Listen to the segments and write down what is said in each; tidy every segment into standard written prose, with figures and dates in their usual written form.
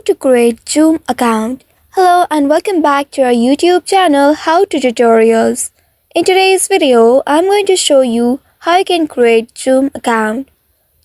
to create Zoom account. Hello and welcome back to our YouTube channel How to Tutorials. In today's video, I'm going to show you how you can create Zoom account.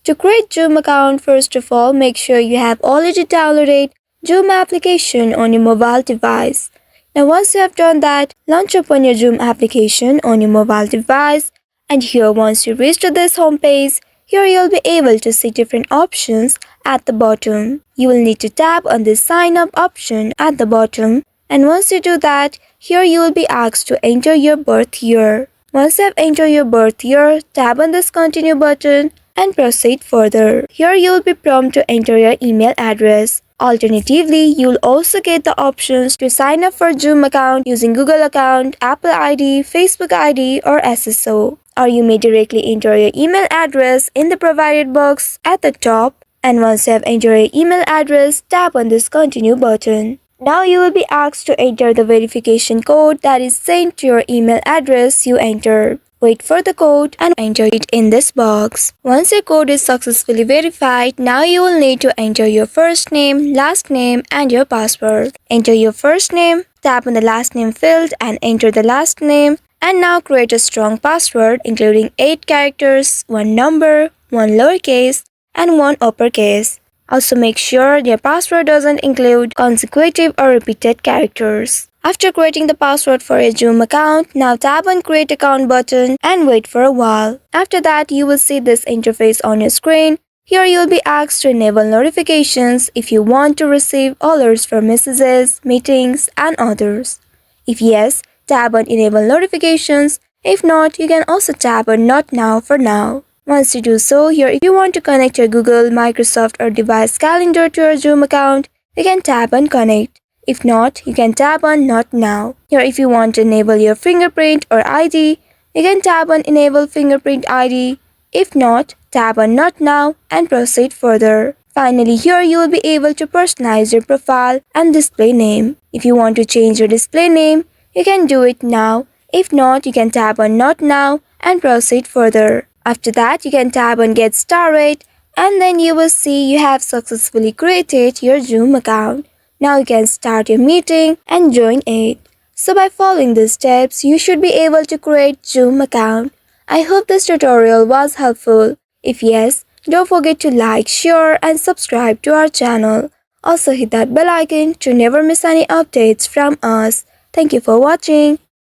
To create Zoom account, first of all, make sure you have already downloaded Zoom application on your mobile device. Now once you have done that, launch open your Zoom application on your mobile device, and here once you reach to this home page, here you'll be able to see different options at the bottom. You will need to tap on this sign up option at the bottom, and once you do that, here you will be asked to enter your birth year. Once you have entered your birth year, tap on this continue button and proceed further. Here you will be prompted to enter your email address. Alternatively, you will also get the options to sign up for Zoom account using Google account, Apple ID, Facebook ID or SSO. Or you may directly enter your email address in the provided box at the top, and once you have entered your email address, tap on this continue button. Now you will be asked to enter the verification code that is sent to your email address you entered. Wait for the code and enter it in this box. Once your code is successfully verified, now you will need to enter your first name, last name and your password. Enter your first name, tap on the last name field and enter the last name. And now create a strong password including 8 characters, 1 number, 1 lowercase and 1 uppercase. Also make sure your password doesn't include consecutive or repeated characters. After creating the password for your Zoom account, now tap on create account button and wait for a while. After that, you will see this interface on your screen. Here you will be asked to enable notifications if you want to receive alerts for messages, meetings and others. If yes, tap on enable notifications. If not, you can also tap on not now for now. Once you do so, here if you want to connect your Google, Microsoft or device calendar to your Zoom account, you can tap on connect. If not, you can tap on not now. Here if you want to enable your fingerprint or ID, you can tap on enable fingerprint ID. If not, tap on not now and proceed further. Finally, here you will be able to personalize your profile and display name. If you want to change your display name, you can do it now. If not, you can tap on not now and proceed further. After that, you can tap on get started and then you will see you have successfully created your Zoom account. Now you can start your meeting and join it. So by following these steps, you should be able to create Zoom account. I hope this tutorial was helpful. If yes, don't forget to like, share and subscribe to our channel. Also hit that bell icon to never miss any updates from us. Thank you for watching.